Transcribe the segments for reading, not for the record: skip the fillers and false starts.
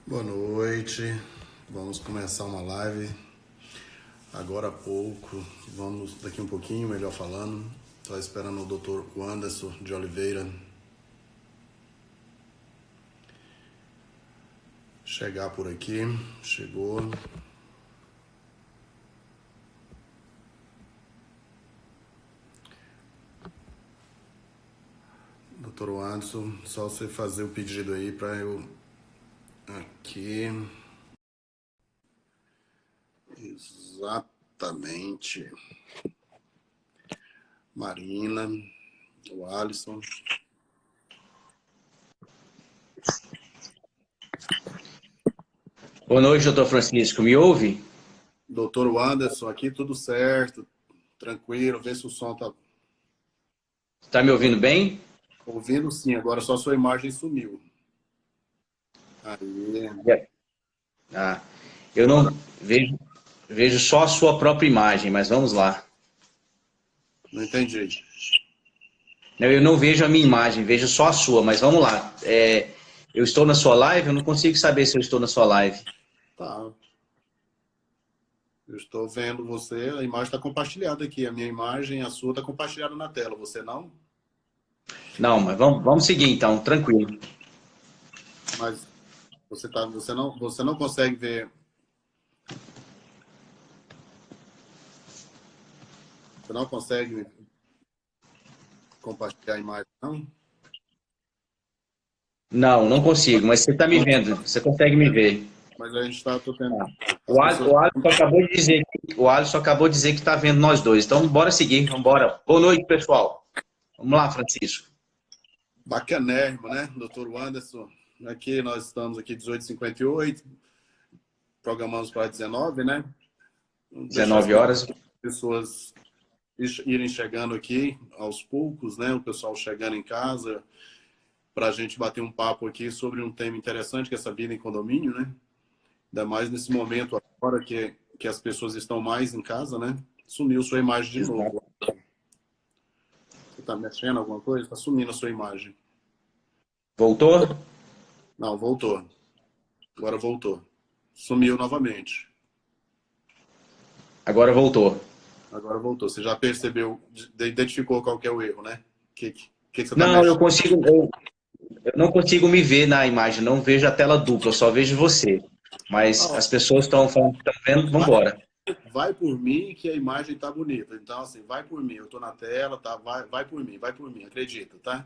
Boa noite, vamos começar uma live agora há pouco, vamos daqui um pouquinho, melhor falando. Estou esperando o Dr. Wanderson de Oliveira chegar por aqui, chegou. Dr. Wanderson, só você fazer o pedido aí para eu aqui. Exatamente. Marina, o Alisson. Boa noite, doutor Francisco. Me ouve? Doutor Wanderson, aqui tudo certo, tranquilo, vê se o som tá Está me ouvindo bem? ouvindo sim, agora só sua imagem sumiu. Aí, Ah, eu agora não vejo só a sua própria imagem, mas vamos lá. não entendi. Não, eu não vejo a minha imagem, vejo só a sua, mas vamos lá. Eu estou na sua live, eu não consigo saber se eu estou na sua live. Tá, eu estou vendo você, a imagem está compartilhada aqui, a minha imagem, a sua está compartilhada na tela, você não? Não, mas vamos seguir então, tranquilo. Mas você não consegue ver, você não consegue compartilhar a imagem, não? Não, não consigo, mas você está me vendo, você consegue me ver. Mas a gente está, tô tendo, Ah, as pessoas, O Alisson acabou de dizer, o Alisson acabou de dizer que está vendo nós dois, então bora seguir, vamos embora. Boa noite, pessoal. Vamos lá, Francisco. bacanérrimo, né, doutor Wanderson? Aqui nós estamos aqui 18h58, programamos para 19, né? Vamos deixar as 19 horas. pessoas irem chegando aqui aos poucos, né? O pessoal chegando em casa para a gente bater um papo aqui sobre um tema interessante que é essa vida em condomínio, né? Ainda mais nesse momento agora que as pessoas estão mais em casa, né? Sumiu sua imagem de novo. Você está mexendo alguma coisa? Está sumindo a sua imagem. Voltou? Não, voltou. Agora voltou. Sumiu novamente. Agora voltou. Agora voltou. Você já percebeu, identificou qual que é o erro, né? Que você está Não, mexendo? eu não consigo me ver na imagem, não vejo a tela dupla, eu só vejo você. Mas Ah, as pessoas estão falando que estão vendo, vamos embora. vai por mim que a imagem tá bonita. Então, assim, vai por mim. Eu tô na tela, tá? Vai por mim, acredita, tá?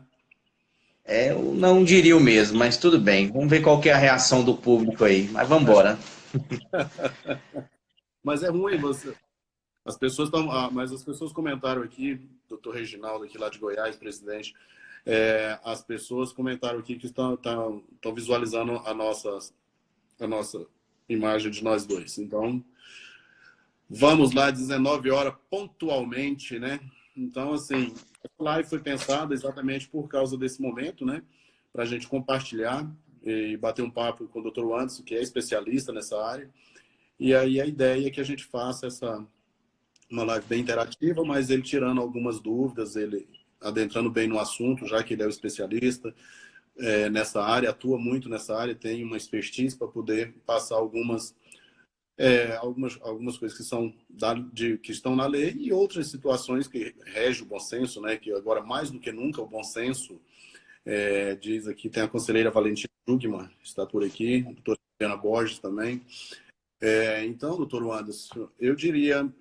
Eu não diria o mesmo, mas tudo bem. Vamos ver qual que é a reação do público aí. Mas vamos embora. Mas é ruim você. As pessoas estão. Mas as pessoas comentaram aqui, doutor Reginaldo, aqui lá de Goiás, presidente. As pessoas comentaram aqui que estão visualizando a nossa imagem de nós dois. Então, vamos lá, 19 horas pontualmente, né? Então, assim, a live foi pensada exatamente por causa desse momento, né? Para a gente compartilhar e bater um papo com o Dr. Anderson, que é especialista nessa área. E aí a ideia é que a gente faça uma live bem interativa, mas ele tirando algumas dúvidas, ele adentrando bem no assunto, já que ele é o especialista nessa área, atua muito nessa área, tem uma expertise para poder passar algumas coisas que estão na lei e outras situações que regem o bom senso, né? Que agora, mais do que nunca, o bom senso diz aqui, tem a conselheira Valentina Jugman, está por aqui, a doutora Ana Borges também. Então, doutor Anderson, eu diria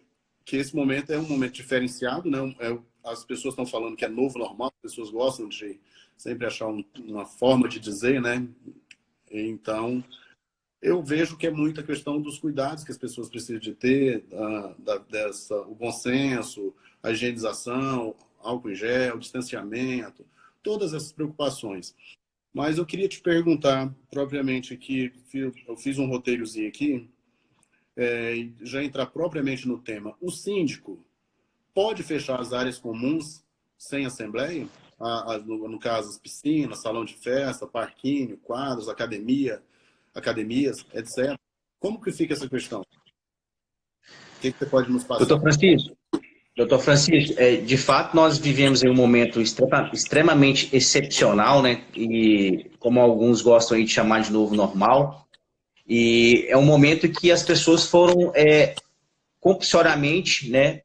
que esse momento é um momento diferenciado, né? As pessoas estão falando que é novo normal, as pessoas gostam de sempre achar uma forma de dizer, né? Então, eu vejo que é muita questão dos cuidados que as pessoas precisam de ter, o bom senso, a higienização, álcool em gel, distanciamento, todas essas preocupações. Mas eu queria te perguntar, propriamente aqui, eu fiz um roteirozinho aqui, já entrar propriamente no tema. O síndico pode fechar as áreas comuns sem assembleia? No caso, as piscinas, salão de festa, parquinho, quadros, academias, etc. Como que fica essa questão? O que você pode nos passar? Doutor Francisco, de fato nós vivemos em um momento extremamente excepcional, né? E como alguns gostam aí de chamar de novo normal. E é um momento que as pessoas foram compulsoriamente, né,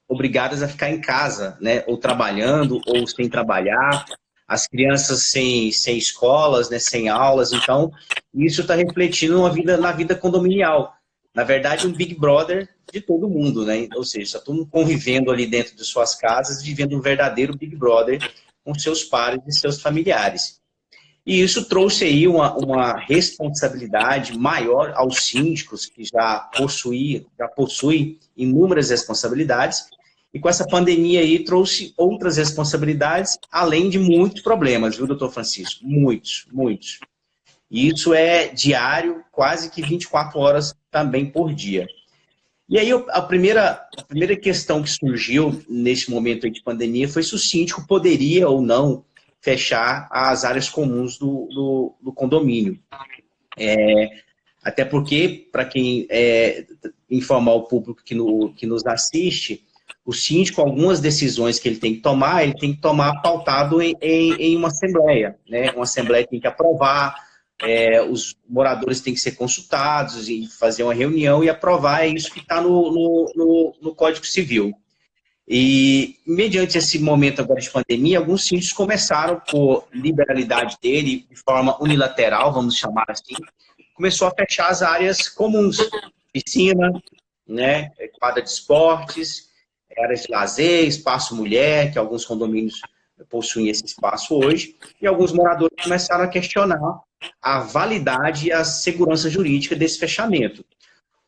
obrigadas a ficar em casa, né, ou trabalhando ou sem trabalhar, as crianças sem escolas, né, sem aulas. Então isso está refletindo na vida condominial. Na verdade, um Big Brother de todo mundo, né? Ou seja, está todo mundo convivendo ali dentro de suas casas, vivendo um verdadeiro Big Brother com seus pares e seus familiares. E isso trouxe aí uma responsabilidade maior aos síndicos, que já possuem inúmeras responsabilidades, e com essa pandemia aí trouxe outras responsabilidades, além de muitos problemas, viu, doutor Francisco? Muitos, muitos. E isso é diário, quase que 24 horas também por dia. E aí a primeira questão que surgiu nesse momento aí de pandemia foi se o síndico poderia ou não fechar as áreas comuns do condomínio. Até porque, para quem informar o público que nos assiste, o síndico, algumas decisões que ele tem que tomar pautado em uma assembleia, né? Uma assembleia tem que aprovar, os moradores têm que ser consultados e fazer uma reunião e aprovar, é isso que está no Código Civil. E, mediante esse momento agora de pandemia, alguns síndicos começaram, por liberalidade dele, de forma unilateral, vamos chamar assim, começou a fechar as áreas comuns, piscina, né, quadra de esportes, áreas de lazer, espaço mulher, que alguns condomínios possuem esse espaço hoje, e alguns moradores começaram a questionar a validade e a segurança jurídica desse fechamento.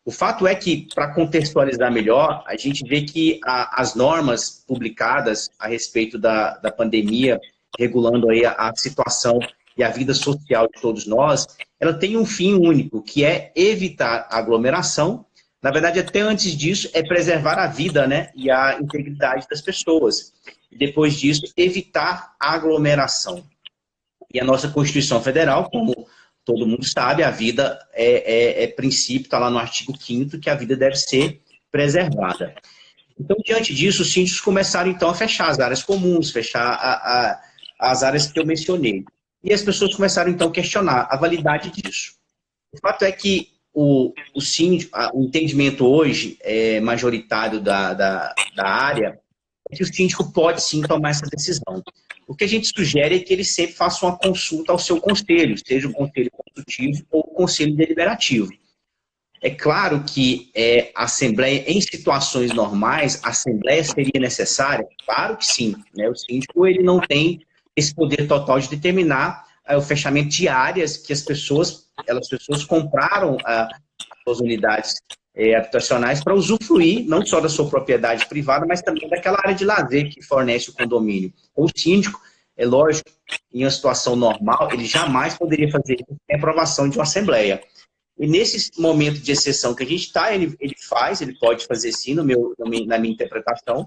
O fato é que, para contextualizar melhor, a gente vê que as normas publicadas a respeito da pandemia, regulando aí a situação e a vida social de todos nós, ela tem um fim único, que é evitar a aglomeração. Na verdade, até antes disso, é preservar a vida, né, e a integridade das pessoas. E depois disso, evitar a aglomeração. E a nossa Constituição Federal, como todo mundo sabe, a vida é princípio, está lá no artigo 5º, que a vida deve ser preservada. Então, diante disso, os síndicos começaram, então, a fechar as áreas comuns, fechar as áreas que eu mencionei. E as pessoas começaram, então, a questionar a validade disso. O fato é que o entendimento hoje majoritário da área é que o síndico pode, sim, tomar essa decisão. O que a gente sugere é que ele sempre faça uma consulta ao seu conselho, seja o conselho consultivo ou o conselho deliberativo. É claro que a assembleia, em situações normais, a assembleia seria necessária? Claro que sim, né? O síndico ele não tem esse poder total de determinar o fechamento de áreas que as pessoas compraram as suas unidades habitacionais para usufruir não só da sua propriedade privada, mas também daquela área de lazer que fornece o condomínio. O síndico, é lógico, em uma situação normal, ele jamais poderia fazer isso sem aprovação de uma assembleia. E nesse momento de exceção que a gente está, ele pode fazer sim, na minha interpretação,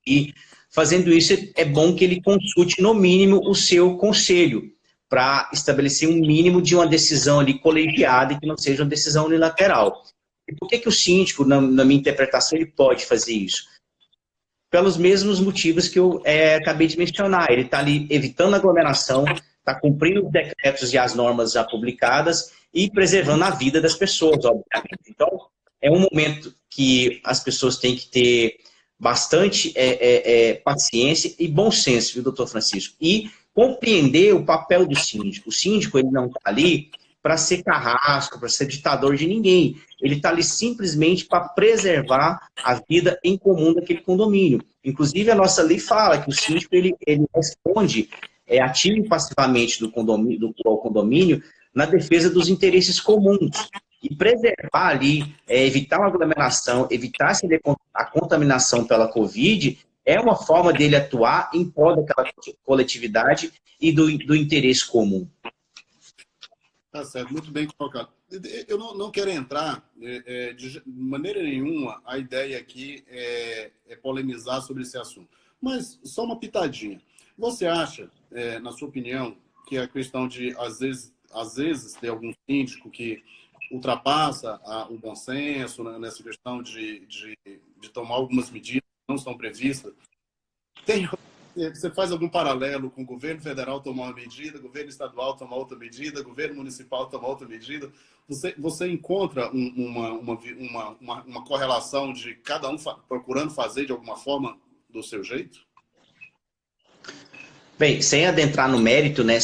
e fazendo isso é bom que ele consulte no mínimo o seu conselho, para estabelecer um mínimo de uma decisão ali colegiada e que não seja uma decisão unilateral. E por que o síndico, na minha interpretação, ele pode fazer isso? Pelos mesmos motivos que eu acabei de mencionar. Ele está ali evitando a aglomeração, está cumprindo os decretos e as normas já publicadas e preservando a vida das pessoas, obviamente. Então, é um momento que as pessoas têm que ter bastante paciência e bom senso, viu, doutor Francisco? E compreender o papel do síndico. O síndico, ele não está ali para ser carrasco, para ser ditador de ninguém. Ele está ali simplesmente para preservar a vida em comum daquele condomínio. Inclusive, a nossa lei fala que o síndico ele responde ativo e passivamente do condomínio na defesa dos interesses comuns. E preservar ali, evitar uma aglomeração, evitar a contaminação pela Covid, é uma forma dele atuar em prol daquela coletividade e do interesse comum. Tá certo, muito bem colocado. Eu não quero entrar, de maneira nenhuma, a ideia aqui é polemizar sobre esse assunto. Mas só uma pitadinha. Você acha, na sua opinião, que a questão de, às vezes ter algum síndico que ultrapassa o bom senso, né, nessa questão de tomar algumas medidas que não estão previstas, tem você faz algum paralelo com o governo federal tomar uma medida, governo estadual tomar outra medida, governo municipal tomar outra medida? Você encontra uma correlação de cada um procurando fazer de alguma forma do seu jeito? Bem, sem adentrar no mérito, né,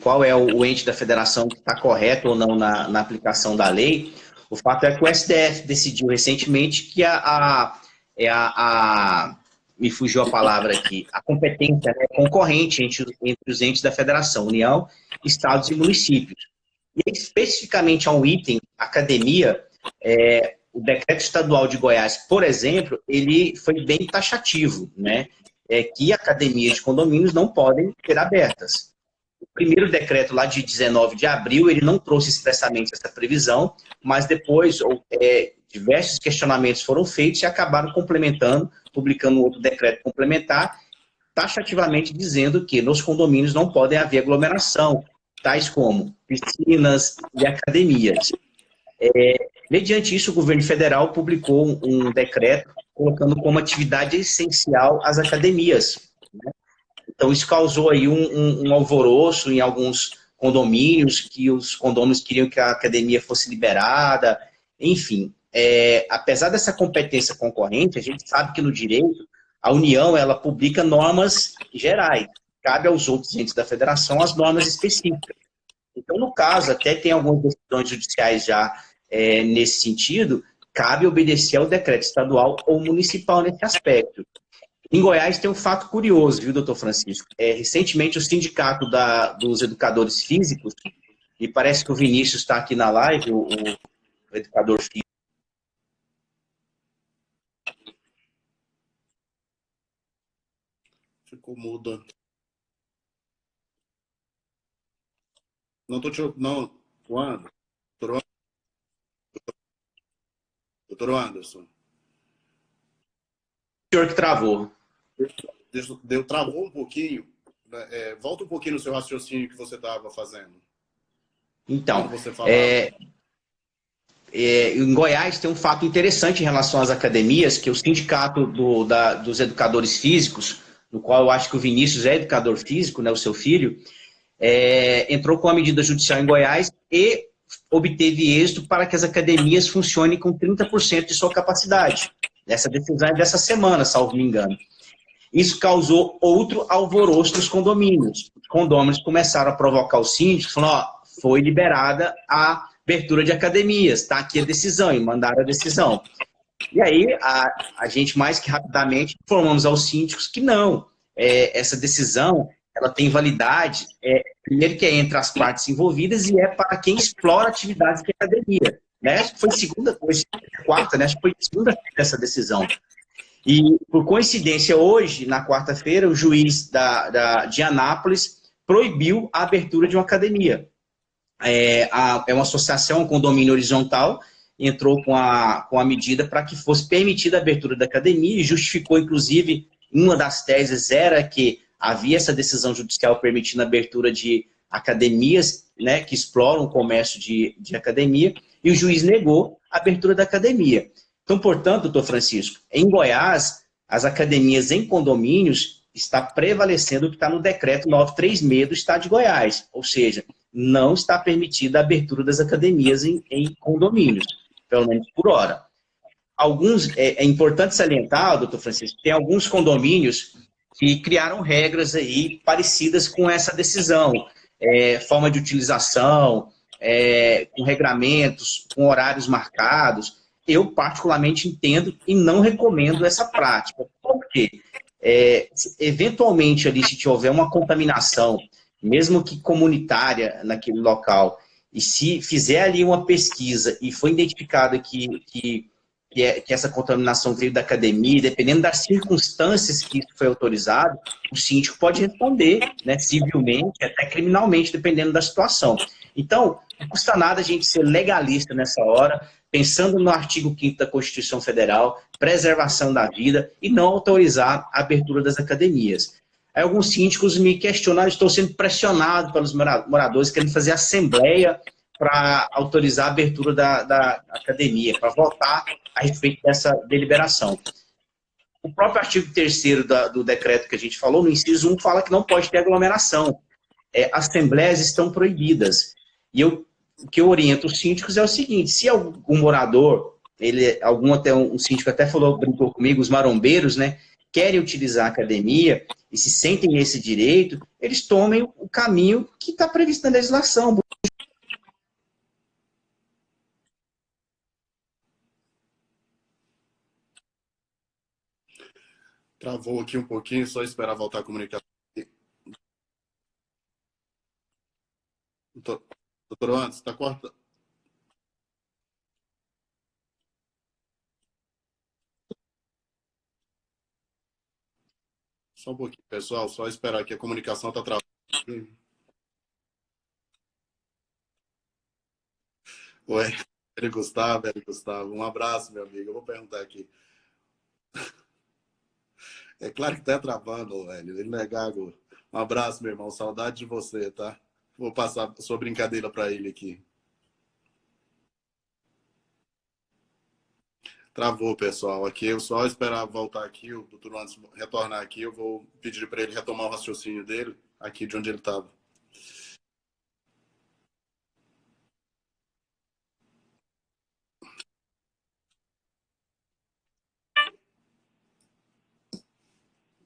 qual é o ente da federação que está correto ou não na aplicação da lei, o fato é que o STF decidiu recentemente que me fugiu a palavra aqui, a competência, né, concorrente entre os entes da federação, União, Estados e municípios. E especificamente a um item, academia, o decreto estadual de Goiás, por exemplo, ele foi bem taxativo, né? Que academias de condomínios não podem ser abertas. O primeiro decreto lá de 19 de abril, ele não trouxe expressamente essa previsão, mas depois diversos questionamentos foram feitos e acabaram complementando, publicando outro decreto complementar, taxativamente dizendo que nos condomínios não podem haver aglomeração, tais como piscinas e academias. Mediante isso, o governo federal publicou um decreto colocando como atividade essencial as academias, né? Então, isso causou aí um alvoroço em alguns condomínios, que os condôminos queriam que a academia fosse liberada, enfim. Apesar dessa competência concorrente, a gente sabe que no direito, a União, ela publica normas gerais. Cabe aos outros entes da federação as normas específicas. Então, no caso, até tem algumas decisões judiciais já nesse sentido, cabe obedecer ao decreto estadual ou municipal nesse aspecto. Em Goiás tem um fato curioso, viu, doutor Francisco? Recentemente, o sindicato dos educadores físicos, e parece que o Vinícius está aqui na live, o educador físico. Ficou mudo. Não estou te ouvindo. Não, Anderson. Doutor Anderson. O senhor que travou. Travou um pouquinho. Volta um pouquinho no seu raciocínio que você estava fazendo. Então, você falava. Em Goiás tem um fato interessante em relação às academias, que o sindicato dos educadores físicos, no qual eu acho que o Vinícius é educador físico, né, o seu filho, entrou com a medida judicial em Goiás e obteve êxito para que as academias funcionem com 30% de sua capacidade. Essa decisão é dessa semana, salvo me engano. Isso causou outro alvoroço nos condomínios. Os condôminos começaram a provocar os síndicos, falando, foi liberada a abertura de academias, está aqui a decisão, e mandaram a decisão. E aí, a gente mais que rapidamente informamos aos síndicos que não, essa decisão, ela tem validade, primeiro que é entre as partes envolvidas e para quem explora atividades de academia. Né? Acho que foi quarta, né? Acho que foi segunda-feira essa decisão. E, por coincidência, hoje, na quarta-feira, o juiz de Anápolis proibiu a abertura de uma academia. Uma associação, um condomínio horizontal, entrou com a medida para que fosse permitida a abertura da academia e justificou, inclusive, uma das teses era que havia essa decisão judicial permitindo a abertura de academias, né, que exploram o comércio de academia, e o juiz negou a abertura da academia. Então, portanto, doutor Francisco, em Goiás, as academias em condomínios está prevalecendo o que está no decreto 936 do Estado de Goiás, ou seja, não está permitida a abertura das academias em condomínios, pelo menos por hora. É importante salientar, doutor Francisco, tem alguns condomínios que criaram regras aí parecidas com essa decisão, forma de utilização, com regramentos, com horários marcados. Eu, particularmente, entendo e não recomendo essa prática. Por quê? Eventualmente, ali, se houver uma contaminação, mesmo que comunitária naquele local, e se fizer ali uma pesquisa e foi identificado que essa contaminação veio da academia, dependendo das circunstâncias que isso foi autorizado, o síndico pode responder, né, civilmente, até criminalmente, dependendo da situação. Então, não custa nada a gente ser legalista nessa hora, pensando no artigo 5º da Constituição Federal, preservação da vida, e não autorizar a abertura das academias. Aí alguns síndicos me questionam, estou sendo pressionado pelos moradores querendo fazer assembleia para autorizar a abertura da academia, para votar a respeito dessa deliberação. o próprio artigo 3º do decreto que a gente falou, no inciso 1, fala que não pode ter aglomeração. Assembleias estão proibidas. E o que eu oriento os síndicos é o seguinte: se algum morador, um síndico até falou, brincou comigo, os marombeiros, né, querem utilizar a academia e se sentem nesse direito, eles tomem o caminho que está previsto na legislação. Travou aqui um pouquinho, só esperar voltar a comunicação. Doutor Anderson, está cortando. Só um pouquinho, pessoal, só esperar que a comunicação está travando. Oi, Gustavo, um abraço, meu amigo. Eu vou perguntar aqui. É claro que está travando, velho. Ele não é gago. Um abraço, meu irmão. Saudade de você, tá? Vou passar sua brincadeira para ele aqui. Travou, pessoal. Aqui eu só esperar voltar aqui, o doutor Anderson retornar aqui, eu vou pedir para ele retomar o raciocínio dele, aqui de onde ele estava.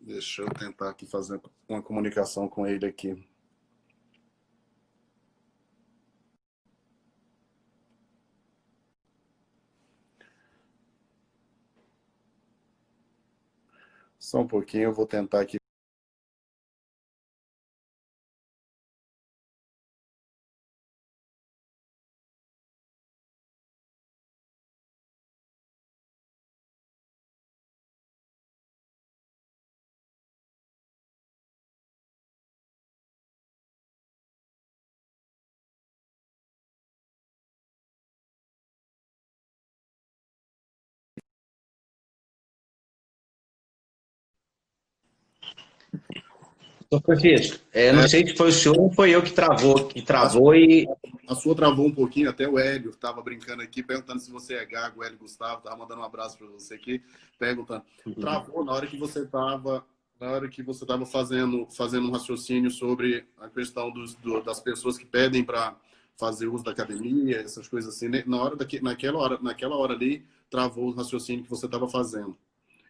Deixa eu tentar aqui fazer uma comunicação com ele aqui. Só um pouquinho, eu vou tentar aqui. Doutor Francisco, não sei se foi o senhor ou foi eu que travou e... A sua travou um pouquinho, até o Hélio estava brincando aqui, perguntando se você é gago, o Hélio Gustavo, estava mandando um abraço para você aqui, perguntando. Travou na hora que você estava fazendo um raciocínio sobre a questão das pessoas que pedem para fazer uso da academia, essas coisas assim. Naquela hora ali, travou o raciocínio que você estava fazendo.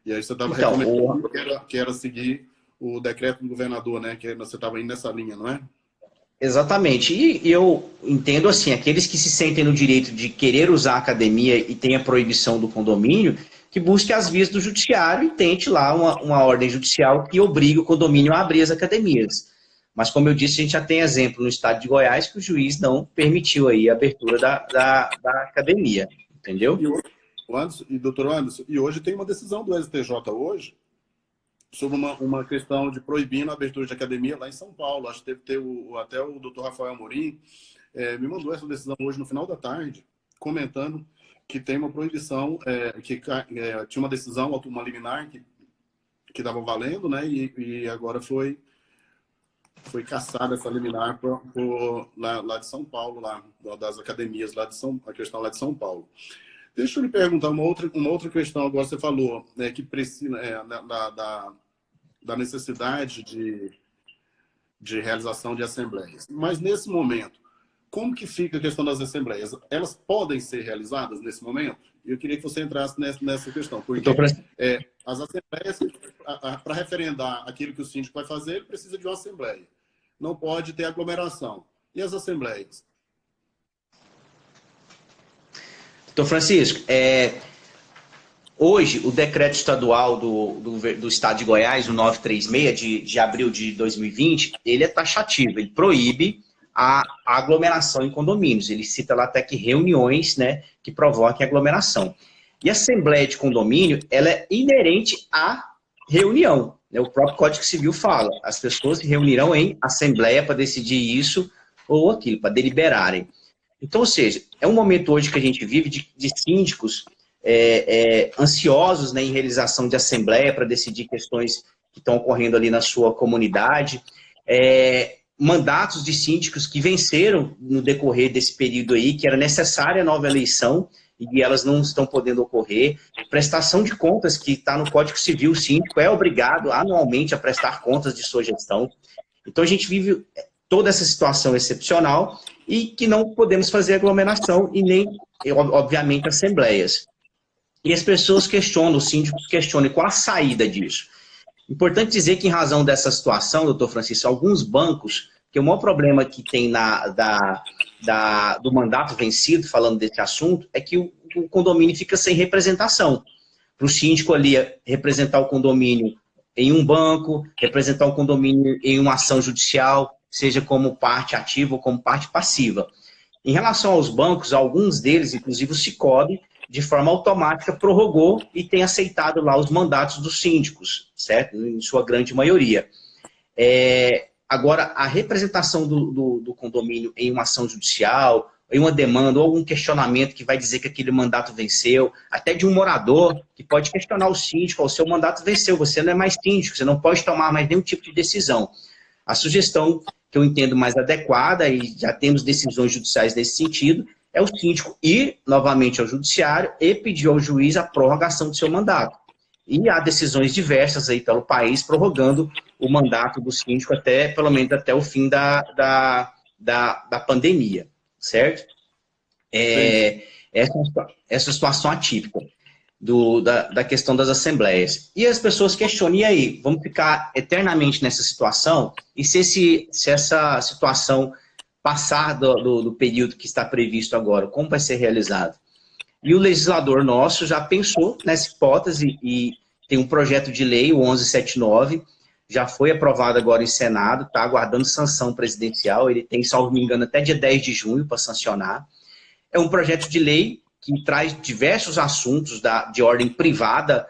E aí você estava recomendando que era seguir o decreto do governador, né? Que você estava indo nessa linha, não é? Exatamente. E eu entendo assim, aqueles que se sentem no direito de querer usar a academia e tem a proibição do condomínio, que busque as vias do judiciário e tente lá uma ordem judicial que obrigue o condomínio a abrir as academias. Mas, como eu disse, a gente já tem exemplo no estado de Goiás que o juiz não permitiu aí a abertura da academia, entendeu? Doutor Anderson, e hoje tem uma decisão do STJ hoje, sobre uma questão de proibindo a abertura de academia lá em São Paulo. Acho que até o doutor Rafael Amorim me mandou essa decisão hoje no final da tarde, comentando que tem uma proibição, tinha uma decisão, uma liminar que estava valendo, né? E agora foi cassada essa liminar lá de São Paulo, lá das academias, a questão lá de São Paulo. Deixa eu lhe perguntar uma outra questão. Agora você falou que precisa da necessidade de realização de assembleias. Mas nesse momento, como que fica a questão das assembleias? Elas podem ser realizadas nesse momento? Eu queria que você entrasse nessa questão. Porque as assembleias, para referendar aquilo que o síndico vai fazer, ele precisa de uma assembleia. Não pode ter aglomeração. E as assembleias? Doutor Francisco, hoje o decreto estadual do estado de Goiás, o 936, de abril de 2020, ele é taxativo, ele proíbe a aglomeração em condomínios. Ele cita lá até que reuniões, né, que provoquem aglomeração. E a assembleia de condomínio, ela é inerente à reunião. Né? O próprio Código Civil fala, as pessoas se reunirão em assembleia para decidir isso ou aquilo, para deliberarem. Então, ou seja, é um momento hoje que a gente vive de síndicos ansiosos, né, em realização de assembleia para decidir questões que estão ocorrendo ali na sua comunidade, mandatos de síndicos que venceram no decorrer desse período aí, que era necessária a nova eleição, e elas não estão podendo ocorrer. Prestação de contas, que está no Código Civil, o síndico é obrigado anualmente a prestar contas de sua gestão. Então, a gente vive toda essa situação excepcional e que não podemos fazer aglomeração e nem, obviamente, assembleias. E as pessoas questionam, os síndicos questionam qual a saída disso. Importante dizer que, em razão dessa situação, doutor Francisco, alguns bancos, que o maior problema que tem do mandato vencido, falando desse assunto, é que o condomínio fica sem representação. Para o síndico ali representar o condomínio em um banco, representar o condomínio em uma ação judicial, seja como parte ativa ou como parte passiva. Em relação aos bancos, alguns deles, inclusive o Sicoob, de forma automática prorrogou e tem aceitado lá os mandatos dos síndicos, certo? Em sua grande maioria. Agora, a representação do condomínio em uma ação judicial, em uma demanda ou algum questionamento que vai dizer que aquele mandato venceu, até de um morador que pode questionar o síndico, o seu mandato venceu, você não é mais síndico, você não pode tomar mais nenhum tipo de decisão. A sugestão que eu entendo mais adequada, e já temos decisões judiciais nesse sentido, é o síndico ir novamente ao judiciário e pedir ao juiz a prorrogação do seu mandato. E há decisões diversas aí pelo país prorrogando o mandato do síndico até, pelo menos até o fim da pandemia, certo? Essa situação atípica da questão das assembleias. E as pessoas questionam, e aí, vamos ficar eternamente nessa situação? E se essa situação passar do período que está previsto agora, como vai ser realizado? E o legislador nosso já pensou nessa hipótese e tem um projeto de lei, o 1179, já foi aprovado agora em Senado, está aguardando sanção presidencial, ele tem, salvo me engano, até dia 10 de junho para sancionar. É um projeto de lei que traz diversos assuntos de ordem privada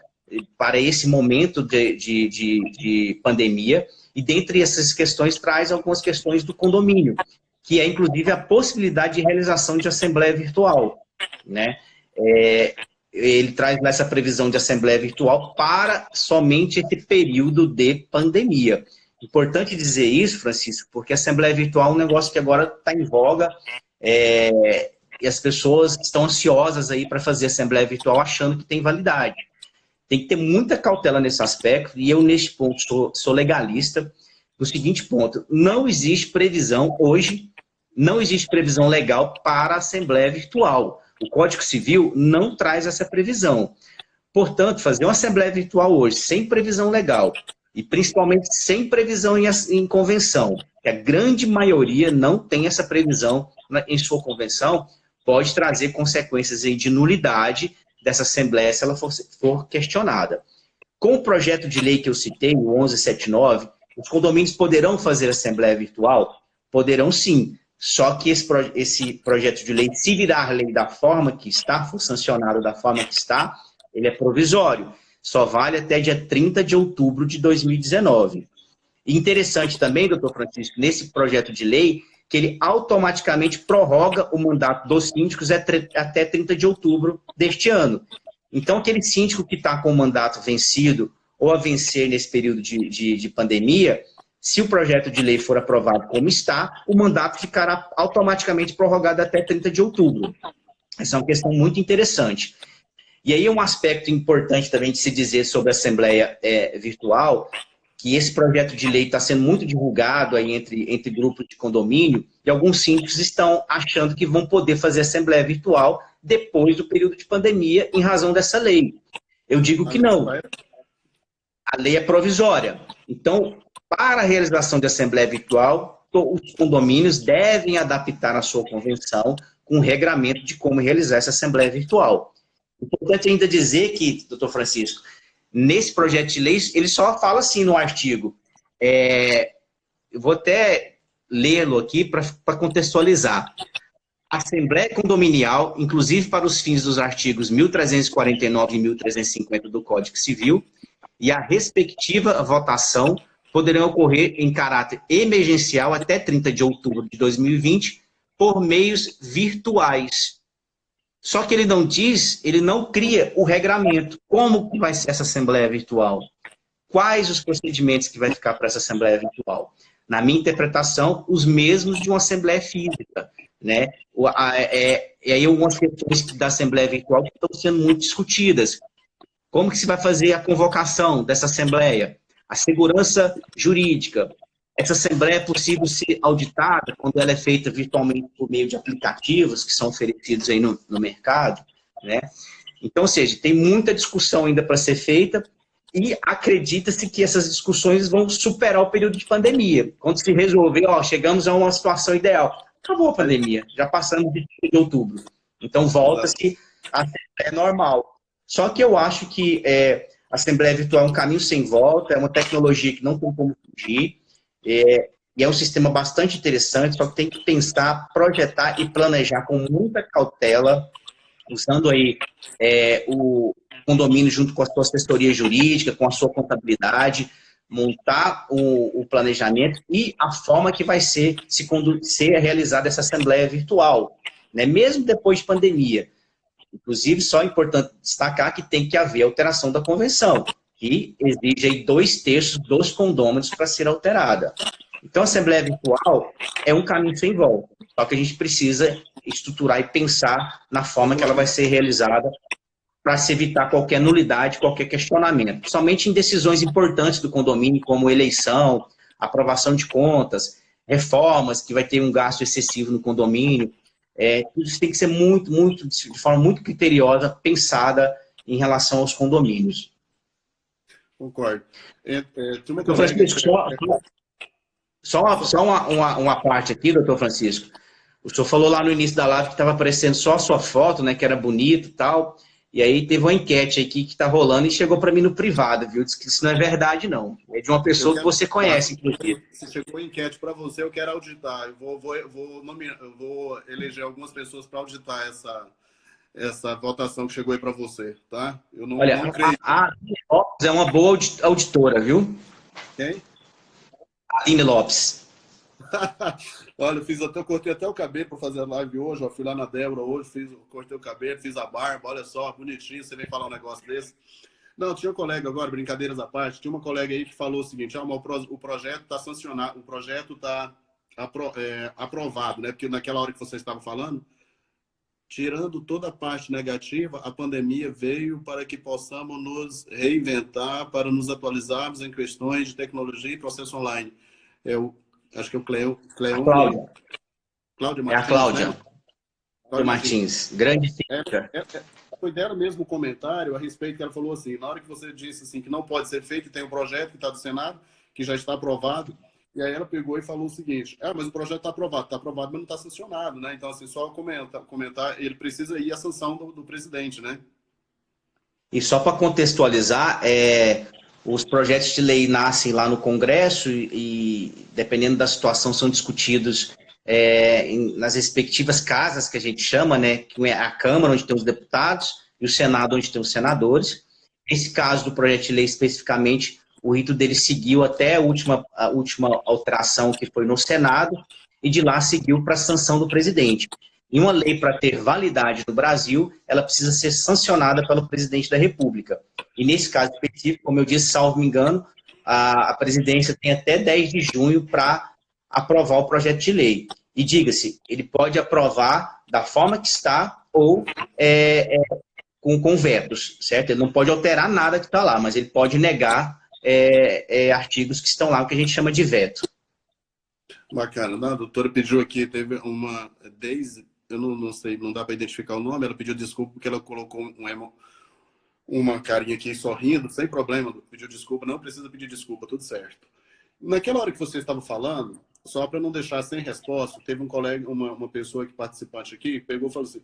para esse momento de pandemia, e dentre essas questões traz algumas questões do condomínio, que é inclusive a possibilidade de realização de assembleia virtual, né? Ele traz essa previsão de assembleia virtual para somente esse período de pandemia. Importante dizer isso, Francisco, porque a assembleia virtual é um negócio que agora está em voga, e as pessoas estão ansiosas aí para fazer assembleia virtual achando que tem validade. Tem que ter muita cautela nesse aspecto, e eu, neste ponto, sou legalista, no seguinte ponto: não existe previsão hoje, não existe previsão legal para a assembleia virtual. O Código Civil não traz essa previsão. Portanto, fazer uma assembleia virtual hoje sem previsão legal, e principalmente sem previsão em convenção, que a grande maioria não tem essa previsão em sua convenção, pode trazer consequências aí de nulidade dessa assembleia se ela for questionada. Com o projeto de lei que eu citei, o 1179, os condomínios poderão fazer assembleia virtual? Poderão sim. Só que esse projeto de lei, se virar lei da forma que está, for sancionado da forma que está, ele é provisório. Só vale até dia 30 de outubro de 2019. E interessante também, doutor Francisco, nesse projeto de lei, que ele automaticamente prorroga o mandato dos síndicos até 30 de outubro deste ano. Então, aquele síndico que está com o mandato vencido ou a vencer nesse período de pandemia, se o projeto de lei for aprovado como está, o mandato ficará automaticamente prorrogado até 30 de outubro. Essa é uma questão muito interessante. E aí um aspecto importante também de se dizer sobre a Assembleia virtual, que esse projeto de lei está sendo muito divulgado aí entre grupos de condomínio, e alguns síndicos estão achando que vão poder fazer Assembleia virtual depois do período de pandemia em razão dessa lei. Eu digo que não. A lei é provisória. Então, para a realização de Assembleia virtual, os condomínios devem adaptar a sua convenção com o regramento de como realizar essa Assembleia virtual. Importante ainda dizer que, doutor Francisco, nesse projeto de lei, ele só fala assim no artigo. Eu vou até lê-lo aqui para contextualizar. Assembleia condominial, inclusive para os fins dos artigos 1349 e 1350 do Código Civil, e a respectiva votação poderão ocorrer em caráter emergencial até 30 de outubro de 2020 por meios virtuais. Só que ele não diz, ele não cria o regramento. Como vai ser essa Assembleia virtual? Quais os procedimentos que vai ficar para essa Assembleia virtual? Na minha interpretação, os mesmos de uma Assembleia física. né? E aí algumas questões da Assembleia Virtual que estão sendo muito discutidas. Como que se vai fazer a convocação dessa Assembleia? A segurança jurídica. Essa Assembleia é possível ser auditada quando ela é feita virtualmente por meio de aplicativos que são oferecidos aí no mercado, né? Então, ou seja, tem muita discussão ainda para ser feita e acredita-se que essas discussões vão superar o período de pandemia. Quando se resolver, chegamos a uma situação ideal. Acabou a pandemia, já passamos de outubro. Então, volta-se a Assembleia normal. Só que eu acho que a Assembleia Virtual é um caminho sem volta, é uma tecnologia que não tem como fugir, e é um sistema bastante interessante, só que tem que pensar, projetar e planejar com muita cautela, usando aí o condomínio junto com a sua assessoria jurídica, com a sua contabilidade, montar o planejamento e a forma que vai ser realizada essa Assembleia Virtual, né? Mesmo depois de pandemia. Inclusive, só é importante destacar que tem que haver alteração da convenção, que exige aí 2/3 dos condôminos para ser alterada. Então, a Assembleia Virtual é um caminho sem volta, só que a gente precisa estruturar e pensar na forma que ela vai ser realizada para se evitar qualquer nulidade, qualquer questionamento. Somente em decisões importantes do condomínio, como eleição, aprovação de contas, reformas, que vai ter um gasto excessivo no condomínio, tudo isso tem que ser de forma muito criteriosa, pensada em relação aos condomínios. Concordo. Doutor Francisco, só uma parte aqui, doutor Francisco. O senhor falou lá no início da live que estava aparecendo só a sua foto, né, que era bonito e tal, e aí teve uma enquete aqui que está rolando e chegou para mim no privado, viu? Disse que isso não é verdade, não. É de uma pessoa que você conhece, inclusive. Se chegou a enquete para você, eu quero auditar. Eu vou eleger algumas pessoas para auditar essa votação que chegou aí para você, tá? Eu não creio. A Aline Lopes é uma boa auditora, viu? Quem? Aline Lopes. Olha, eu cortei até o cabelo para fazer a live hoje, fui lá na Débora hoje, cortei o cabelo, fiz a barba, olha só, bonitinho, você vem falar um negócio desse. Não, tinha um colega agora, brincadeiras à parte, tinha uma colega aí que falou o seguinte, o projeto está sancionado, o projeto está aprovado, né? Porque naquela hora que você estava falando, tirando toda a parte negativa, a pandemia veio para que possamos nos reinventar, para nos atualizarmos em questões de tecnologia e processo online. Acho que é o Cláudia. Cláudia Martins. É a Cláudia. Né? Cláudia Martins. Grande técnica. Foi dela mesmo o comentário a respeito que ela falou assim, na hora que você disse assim, que não pode ser feito, tem um projeto que está do Senado, que já está aprovado, e aí ela pegou e falou o seguinte, mas o projeto está aprovado, mas não está sancionado, né? Então, assim, só comentar, ele precisa ir à sanção do presidente, né? E só para contextualizar, os projetos de lei nascem lá no Congresso e dependendo da situação, são discutidos nas respectivas casas, que a gente chama, né, que é a Câmara, onde tem os deputados, e o Senado, onde tem os senadores. Nesse caso do projeto de lei, especificamente, o rito dele seguiu até a última alteração, que foi no Senado, e de lá seguiu para a sanção do presidente. E uma lei, para ter validade no Brasil, ela precisa ser sancionada pelo presidente da República. E nesse caso específico, como eu disse, salvo me engano, a presidência tem até 10 de junho para aprovar o projeto de lei. E diga-se, ele pode aprovar da forma que está ou com vetos, certo? Ele não pode alterar nada que está lá, mas ele pode negar artigos que estão lá, o que a gente chama de veto. Bacana. Não, a doutora pediu aqui, teve uma... eu não sei, não dá para identificar o nome, ela pediu desculpa porque ela colocou uma carinha aqui sorrindo, sem problema, pediu desculpa, não precisa pedir desculpa, tudo certo. Naquela hora que você estava falando, só para não deixar sem resposta, teve um colega, uma pessoa que participante aqui, pegou e falou assim,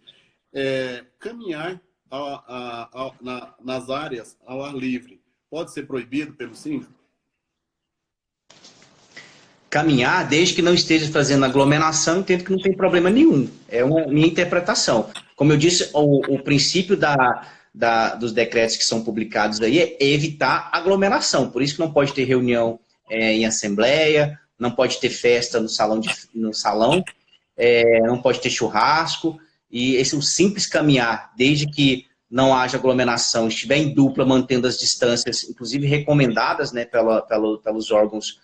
caminhar nas áreas ao ar livre pode ser proibido pelo síndico? Caminhar, desde que não esteja fazendo aglomeração, entendo que não tem problema nenhum. É a minha interpretação. Como eu disse, o princípio dos decretos que são publicados aí é evitar aglomeração. Por isso que não pode ter reunião em assembleia, não pode ter festa no salão, não pode ter churrasco. E esse é um simples caminhar, desde que não haja aglomeração, estiver em dupla, mantendo as distâncias, inclusive recomendadas, né, pelos órgãos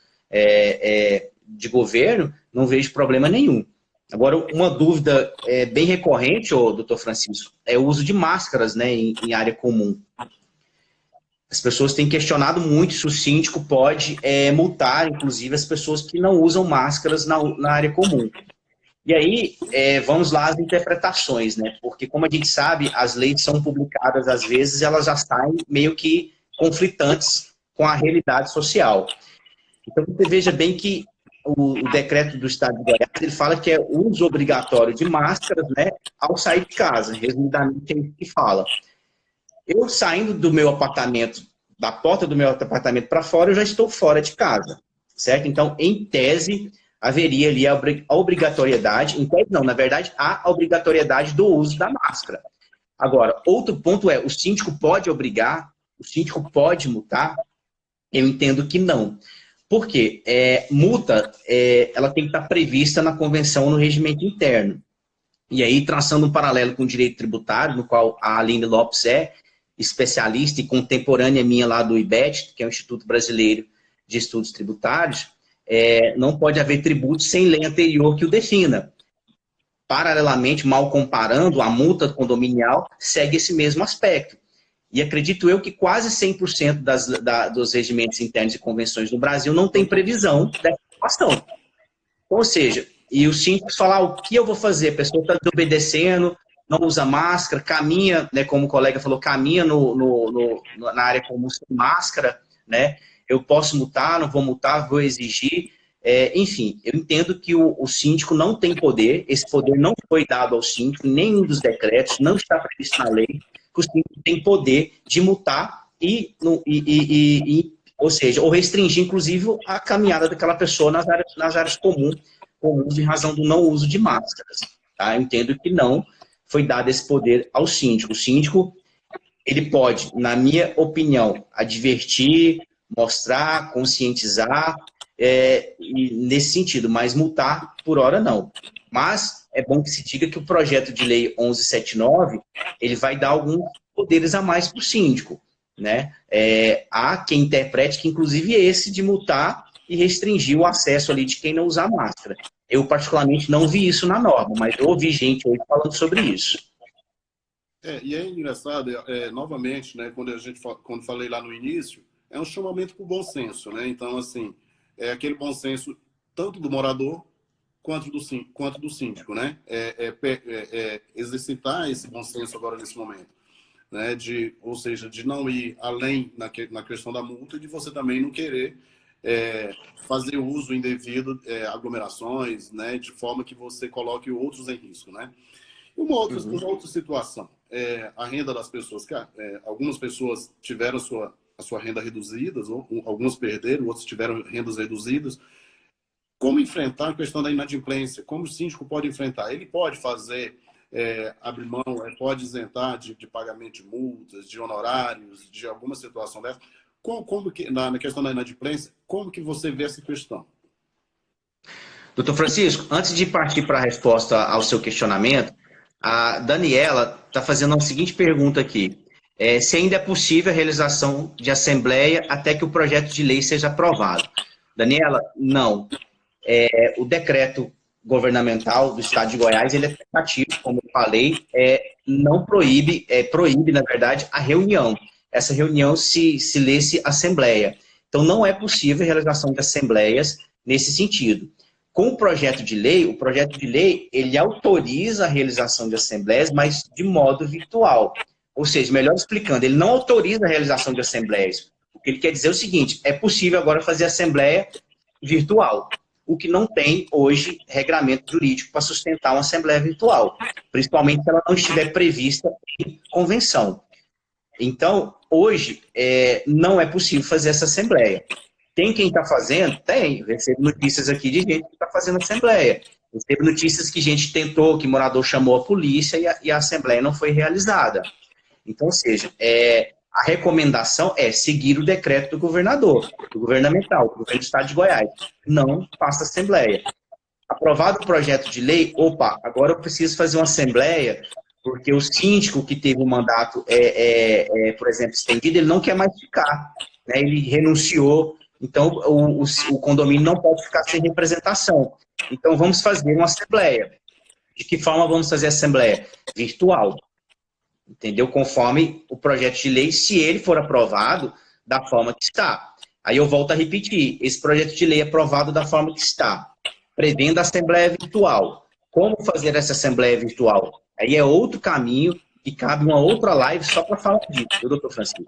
de governo, não vejo problema nenhum. Agora, uma dúvida bem recorrente, doutor Francisco, é o uso de máscaras, né, em área comum. As pessoas têm questionado muito se o síndico pode multar, inclusive, as pessoas que não usam máscaras na área comum. E aí, vamos lá às interpretações, né? Porque, como a gente sabe, as leis são publicadas, às vezes, elas já saem meio que conflitantes com a realidade social. Então, você veja bem que o decreto do Estado de Goiás, ele fala que é uso obrigatório de máscaras, né, ao sair de casa. Resumidamente, é isso que fala. Eu saindo do meu apartamento, da porta do meu apartamento para fora, eu já estou fora de casa, certo? Então, em tese, haveria ali a obrigatoriedade, em tese não, na verdade, há a obrigatoriedade do uso da máscara. Agora, outro ponto é, o síndico pode obrigar, o síndico pode multar? Eu entendo que não. Por quê? Multa, ela tem que estar prevista na convenção no regimento interno. E aí, traçando um paralelo com o direito tributário, no qual a Aline Lopes é especialista e contemporânea minha lá do IBET, que é o Instituto Brasileiro de Estudos Tributários, não pode haver tributo sem lei anterior que o defina. Paralelamente, mal comparando, a multa condominial segue esse mesmo aspecto. E acredito eu que quase 100% dos regimentos internos e convenções no Brasil não tem previsão dessa situação. Ou seja, e os síndicos falar o que eu vou fazer? A pessoa está desobedecendo, não usa máscara, caminha, né, como o colega falou, caminha na área comum sem máscara, né? Eu posso multar, não vou multar, vou exigir. Enfim, eu entendo que o síndico não tem poder, esse poder não foi dado ao síndico, nenhum dos decretos, não está previsto na lei, que o síndico tem poder de multar ou seja, ou restringir, inclusive, a caminhada daquela pessoa nas áreas comuns em razão do não uso de máscaras. Tá? Eu entendo que não foi dado esse poder ao síndico. O síndico, ele pode, na minha opinião, advertir, mostrar, conscientizar, nesse sentido, mas multar, por hora, não. Mas é bom que se diga que o projeto de lei 1179, ele vai dar alguns poderes a mais para o síndico, né? Há quem interprete que, inclusive, esse de multar e restringir o acesso ali de quem não usar máscara. Eu, particularmente, não vi isso na norma, mas eu ouvi gente hoje falando sobre isso. E é engraçado, novamente, né, quando falei lá no início, é um chamamento para o bom senso, né? Então, assim, é aquele bom senso tanto do morador quanto do síndico, né? Exercitar esse bom senso agora nesse momento, né? Ou seja, de não ir além na questão da multa e de você também não querer fazer uso indevido, aglomerações, né? De forma que você coloque outros em risco, né? E uma outra situação, a renda das pessoas, algumas pessoas tiveram a sua renda reduzida, algumas perderam, outros tiveram rendas reduzidas. Como enfrentar a questão da inadimplência? Como o síndico pode enfrentar? Ele pode fazer, abrir mão, pode isentar de pagamento de multas, de honorários, de alguma situação dessa? Como que, na questão da inadimplência, como que você vê essa questão? Doutor Francisco, antes de partir para a resposta ao seu questionamento, a Daniela está fazendo a seguinte pergunta aqui. Se ainda é possível a realização de assembleia até que o projeto de lei seja aprovado. Daniela, não. O decreto governamental do Estado de Goiás, ele é tentativo, como eu falei, não proíbe, proíbe, na verdade, a reunião. Essa reunião se lê-se assembleia. Então, não é possível a realização de assembleias nesse sentido. Com o projeto de lei, ele autoriza a realização de assembleias, mas de modo virtual. Ou seja, melhor explicando, ele não autoriza a realização de assembleias. O que ele quer dizer é o seguinte, é possível agora fazer assembleia virtual, o que não tem hoje regramento jurídico para sustentar uma assembleia virtual, principalmente se ela não estiver prevista em convenção. Então, hoje, não é possível fazer essa assembleia. Tem quem está fazendo? Tem. Recebo notícias aqui de gente que está fazendo assembleia. Recebo notícias que gente tentou, que morador chamou a polícia e a assembleia não foi realizada. Então, ou seja, a recomendação é seguir o decreto do governador, do governamental, do governo do Estado de Goiás. Não faça assembleia. Aprovado o projeto de lei, agora eu preciso fazer uma assembleia, porque o síndico que teve o mandato, por exemplo, estendido, ele não quer mais ficar. Né? Ele renunciou, Então, o condomínio não pode ficar sem representação. Então, vamos fazer uma assembleia. De que forma vamos fazer a assembleia? Virtual. Entendeu? Conforme o projeto de lei, se ele for aprovado da forma que está. Aí eu volto a repetir, esse projeto de lei é aprovado da forma que está, prevendo a assembleia virtual. Como fazer essa assembleia virtual? Aí é outro caminho e cabe uma outra live só para falar disso, doutor Francisco.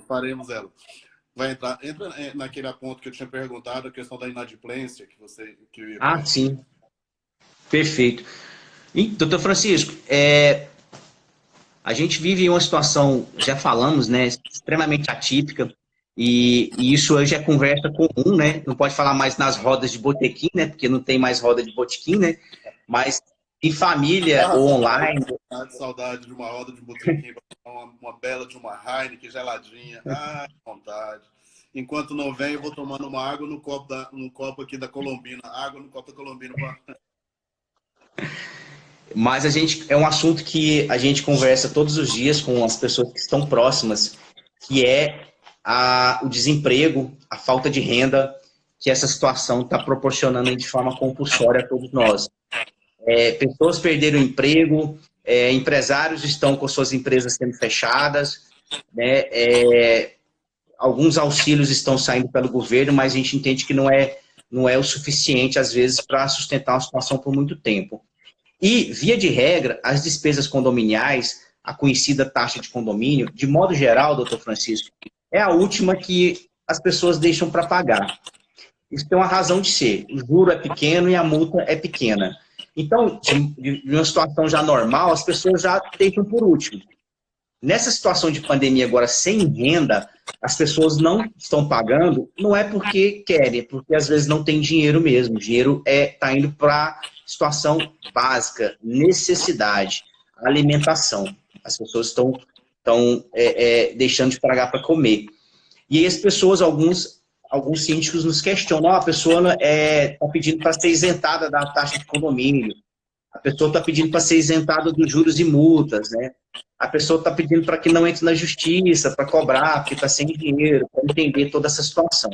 Faremos ela. Entra naquele ponto que eu tinha perguntado, a questão da inadimplência que você... Sim. Perfeito. E, doutor Francisco, a gente vive uma situação, já falamos, né, extremamente atípica, e isso hoje é conversa comum, né? Não pode falar mais nas rodas de botequim, né? Porque não tem mais roda de botequim, né? Mas em família ou online... Saudade de uma roda de botequim, uma bela de uma Heineken geladinha. Vontade. Enquanto não vem, eu vou tomando uma água no copo aqui da Colombina. Água no copo da Colombina. Mas é um assunto que a gente conversa todos os dias com as pessoas que estão próximas, que é o desemprego, a falta de renda que essa situação está proporcionando de forma compulsória a todos nós. Pessoas perderam o emprego, empresários estão com suas empresas sendo fechadas, né? Alguns auxílios estão saindo pelo governo, mas a gente entende que não é o suficiente, às vezes, para sustentar uma situação por muito tempo. E, via de regra, as despesas condominiais, a conhecida taxa de condomínio, de modo geral, doutor Francisco, é a última que as pessoas deixam para pagar. Isso tem uma razão de ser. O juro é pequeno e a multa é pequena. Então, de uma situação já normal, as pessoas já deixam por último. Nessa situação de pandemia agora, sem renda, as pessoas não estão pagando, não é porque querem, é porque às vezes não tem dinheiro mesmo. O dinheiro está indo para situação básica, necessidade, alimentação. As pessoas estão deixando de pagar para comer. E aí as pessoas, alguns síndicos nos questionam, a pessoa está pedindo para ser isentada da taxa de condomínio, a pessoa está pedindo para ser isentada dos juros e multas, né? A pessoa está pedindo para que não entre na justiça, para cobrar, porque está sem dinheiro, para entender toda essa situação.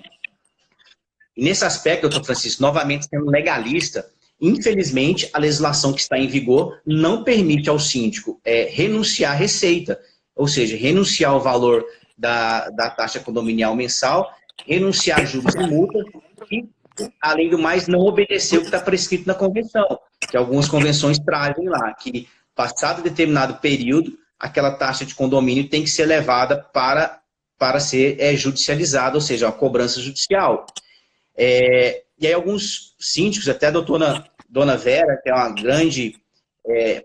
E nesse aspecto, doutor Francisco, novamente sendo legalista, infelizmente, a legislação que está em vigor não permite ao síndico renunciar à receita, ou seja, renunciar ao valor da taxa condominial mensal, renunciar a juros e multas e, além do mais, não obedecer o que está prescrito na convenção, que algumas convenções trazem lá, que passado determinado período, aquela taxa de condomínio tem que ser levada para ser judicializada, ou seja, uma cobrança judicial. E aí alguns síndicos, até a dona Vera, que é uma grande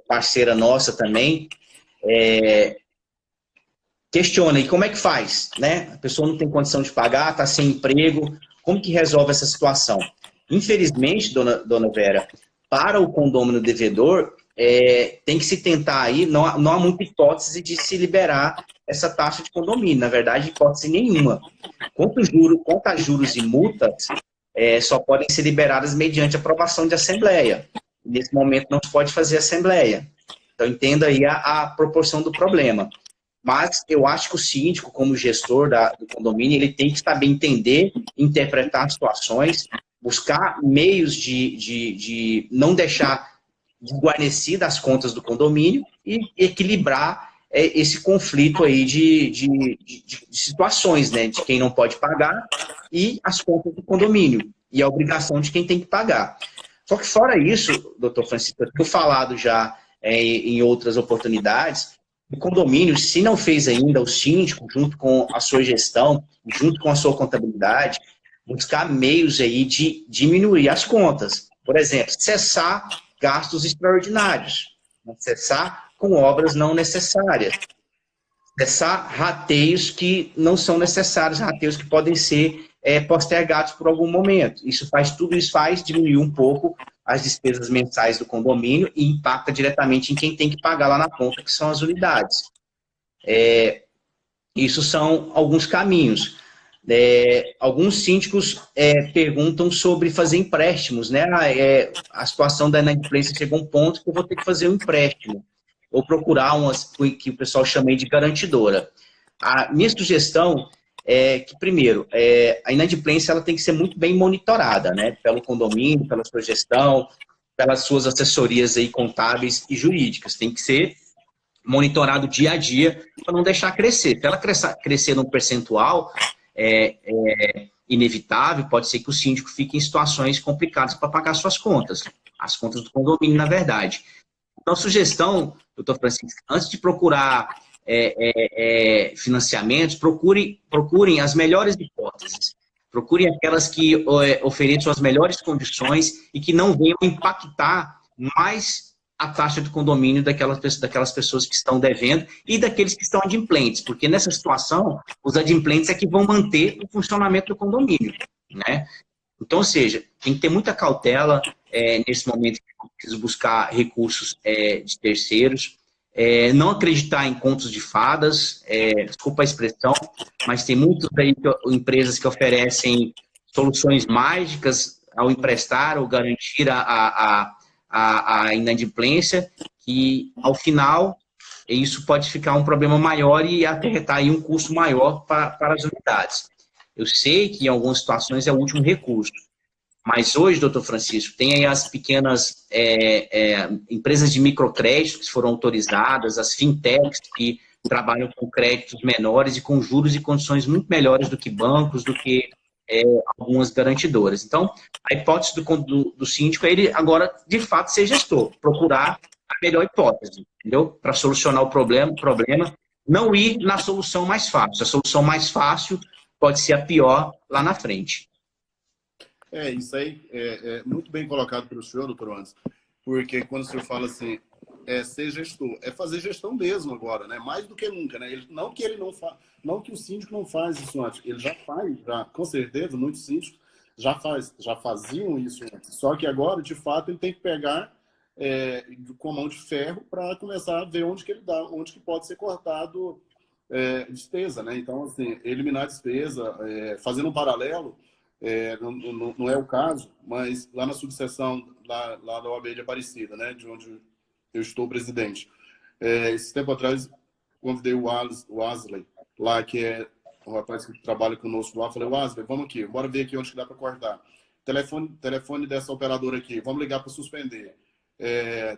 parceira nossa também, questiona, e como é que faz? Né? A pessoa não tem condição de pagar, está sem emprego, como que resolve essa situação? Infelizmente, dona Vera, para o condômino devedor, tem que se tentar aí, não há muita hipótese de se liberar essa taxa de condomínio, na verdade, hipótese nenhuma. Quanto a juros e multas, só podem ser liberadas mediante aprovação de assembleia. Nesse momento não se pode fazer assembleia. Então, entenda aí a proporção do problema. Mas eu acho que o síndico, como gestor do condomínio, ele tem que saber entender, interpretar situações, buscar meios de não deixar desguarnecidas as contas do condomínio e equilibrar esse conflito aí de situações, né? De quem não pode pagar e as contas do condomínio e a obrigação de quem tem que pagar. Só que fora isso, doutor Francisco, eu tenho falado já em outras oportunidades, o condomínio, se não fez ainda, o síndico, junto com a sua gestão, junto com a sua contabilidade, buscar meios aí de diminuir as contas. Por exemplo, cessar gastos extraordinários, cessar com obras não necessárias, cessar rateios que não são necessários, rateios que podem ser postergados por algum momento. Tudo isso faz diminuir um pouco as despesas mensais do condomínio e impacta diretamente em quem tem que pagar lá na ponta, que são as unidades. Isso são alguns caminhos. Alguns síndicos perguntam sobre fazer empréstimos, né? A situação da inadimplência chegou a um ponto que eu vou ter que fazer um empréstimo, ou procurar umas que o pessoal chama de garantidora. A minha sugestão que, primeiro, a inadimplência ela tem que ser muito bem monitorada, né? Pelo condomínio, pela sua gestão, pelas suas assessorias aí contábeis e jurídicas. Tem que ser monitorado dia a dia para não deixar crescer. Se ela crescer num percentual inevitável, pode ser que o síndico fique em situações complicadas para pagar suas contas, as contas do condomínio, na verdade. Então, sugestão, doutor Francisco, antes de procurar financiamentos, procurem as melhores hipóteses. Procurem aquelas que ofereçam as melhores condições e que não venham impactar mais a taxa de condomínio daquelas pessoas que estão devendo e daqueles que estão adimplentes, porque nessa situação, os adimplentes é que vão manter o funcionamento do condomínio, né? Então, ou seja, tem que ter muita cautela nesse momento que eu preciso buscar recursos de terceiros, não acreditar em contos de fadas, desculpa a expressão, mas tem muitas empresas que oferecem soluções mágicas ao emprestar ou garantir a inadimplência, que ao final isso pode ficar um problema maior e acarretar aí um custo maior para as unidades. Eu sei que em algumas situações é o último recurso, mas hoje, doutor Francisco, tem aí as pequenas empresas de microcrédito que foram autorizadas, as fintechs que trabalham com créditos menores e com juros e condições muito melhores do que bancos, do que algumas garantidoras. Então, a hipótese do síndico é ele agora, de fato, ser gestor, procurar a melhor hipótese, entendeu? Para solucionar o problema, não ir na solução mais fácil. A solução mais fácil pode ser a pior lá na frente. Isso aí é muito bem colocado pelo senhor, doutor Anderson, porque quando o senhor fala assim, ser gestor, é fazer gestão mesmo agora, né? Mais do que nunca, né? Não que o síndico não faz isso antes, ele já faz, com certeza, muitos síndicos já faziam isso antes, só que agora, de fato, ele tem que pegar com a mão de ferro para começar a ver onde que pode ser cortado despesa, né? Então, assim, eliminar despesa, fazendo um paralelo, não é o caso, mas lá na subseção lá da OAB de Aparecida, né, de onde eu estou presidente. Esse tempo atrás, convidei o Wesley, lá, que é o rapaz que trabalha conosco lá, falei, Wesley, vamos aqui, bora ver aqui onde que dá para cortar. Telefone dessa operadora aqui, vamos ligar para suspender.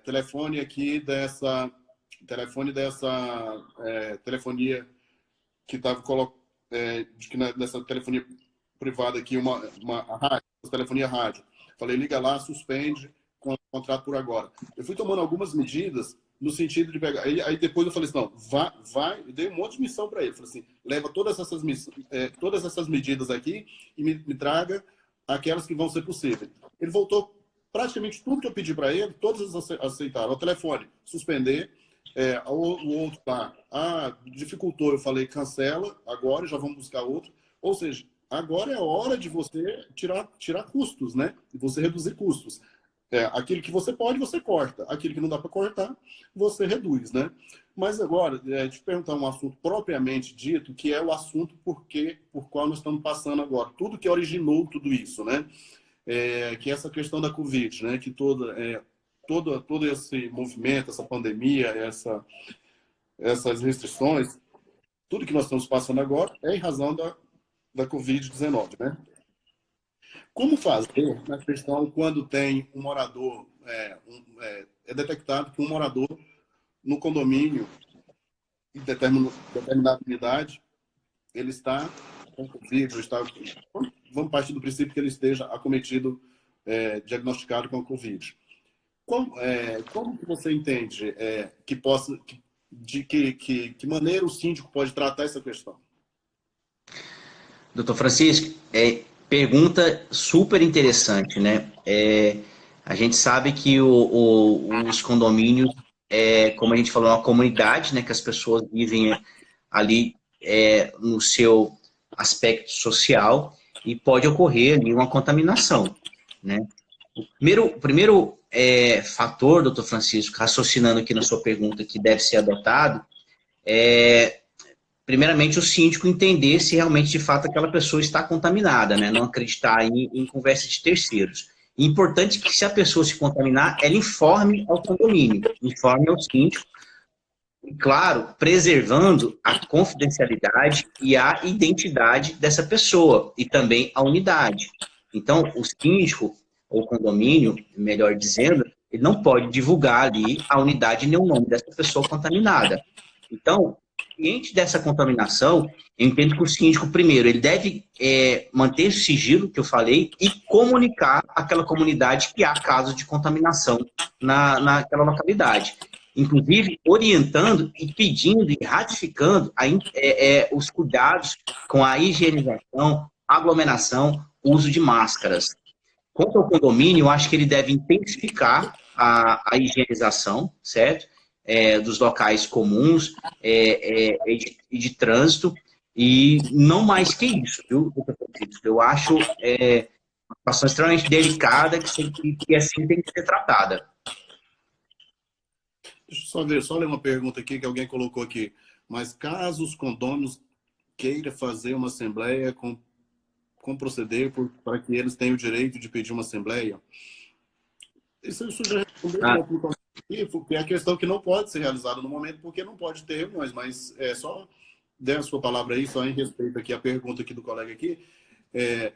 Telefone aqui telefonia que estava nessa telefonia privada aqui, uma rádio, telefonia rádio. Falei, liga lá, suspende, contrato por agora. Eu fui tomando algumas medidas no sentido de pegar... Aí depois eu falei assim, não, vai, eu dei um monte de missão para ele. Falei assim, leva todas essas medidas aqui e me traga aquelas que vão ser possíveis. Ele voltou praticamente tudo que eu pedi para ele, todos aceitaram. O telefone, suspender. O outro lá, dificultou, eu falei, cancela, agora já vamos buscar outro. Ou seja, agora é a hora de você tirar custos, né? E você reduzir custos. Aquilo que você pode, você corta. Aquilo que não dá para cortar, você reduz, né? Mas agora, te perguntar um assunto propriamente dito, que é o assunto por qual nós estamos passando agora. Tudo que originou tudo isso, né? Que é essa questão da Covid, né? Que todo esse movimento, essa pandemia, essas restrições, tudo que nós estamos passando agora é em razão da Covid-19, né? Como fazer na questão quando tem um morador, é detectado que um morador no condomínio, em determinada unidade, ele está com Covid, vamos partir do princípio que ele esteja acometido, diagnosticado com Covid. Como que você entende que maneira o síndico pode tratar essa questão? Doutor Francisco, pergunta super interessante, né? A gente sabe que os condomínios, como a gente falou, é uma comunidade, né? Que as pessoas vivem ali no seu aspecto social e pode ocorrer ali uma contaminação, né? O primeiro fator, doutor Francisco, raciocinando aqui na sua pergunta, que deve ser adotado, primeiramente, o síndico entender se realmente, de fato, aquela pessoa está contaminada, né? Não acreditar em conversa de terceiros. E importante que, se a pessoa se contaminar, ela informe ao condomínio, informe ao síndico, e, claro, preservando a confidencialidade e a identidade dessa pessoa e também a unidade. Então, o síndico, ou condomínio, melhor dizendo, ele não pode divulgar ali a unidade nem o nome dessa pessoa contaminada. Então, ciente dessa contaminação, eu entendo que o síndico, primeiro, ele deve manter o sigilo, que eu falei, e comunicar àquela comunidade que há casos de contaminação naquela localidade. Inclusive, orientando e pedindo e ratificando os cuidados com a higienização, aglomeração, uso de máscaras. Quanto ao condomínio, eu acho que ele deve intensificar a higienização, certo? Dos locais comuns e de trânsito, e não mais que isso, viu? Eu acho uma situação extremamente delicada que assim tem que ser tratada. Deixa eu só ler uma pergunta aqui que alguém colocou aqui. Mas caso os condôminos queiram fazer uma assembleia com proceder para que eles tenham o direito de pedir uma assembleia? Isso já respondeu porque é a questão que não pode ser realizada no momento, porque não pode ter reuniões, mas só dê a sua palavra aí, só em respeito aqui à pergunta aqui do colega aqui. Ele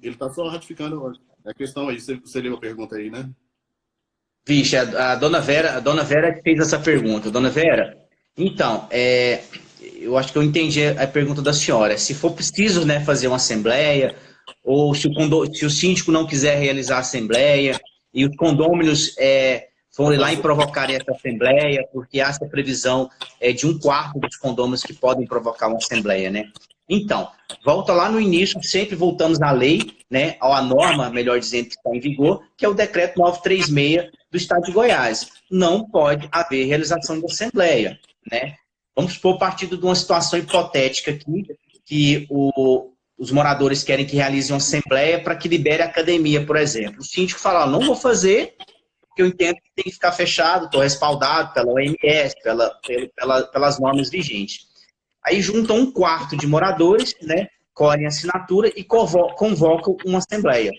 está só ratificando a questão aí. Você leu a pergunta aí, né? Vixe, a dona Vera que fez essa pergunta. Dona Vera, então, eu acho que eu entendi a pergunta da senhora. Se for preciso, né, fazer uma assembleia, ou se o síndico não quiser realizar a assembleia, e os condôminos forem lá e provocarem essa assembleia, porque há essa previsão de 1/4 dos condôminos que podem provocar uma assembleia, né? Então, volta lá no início, sempre voltamos à lei, né, à norma, melhor dizendo, que está em vigor, que é o decreto 936 do Estado de Goiás. Não pode haver realização de assembleia, né? Vamos supor, a partir de uma situação hipotética aqui, que os moradores querem que realize uma assembleia para que libere a academia, por exemplo. O síndico fala, não vou fazer, porque eu entendo que tem que ficar fechado, estou respaldado pela OMS, pelas normas vigentes. Aí juntam 1/4 de moradores, né, colhem assinatura e convocam uma assembleia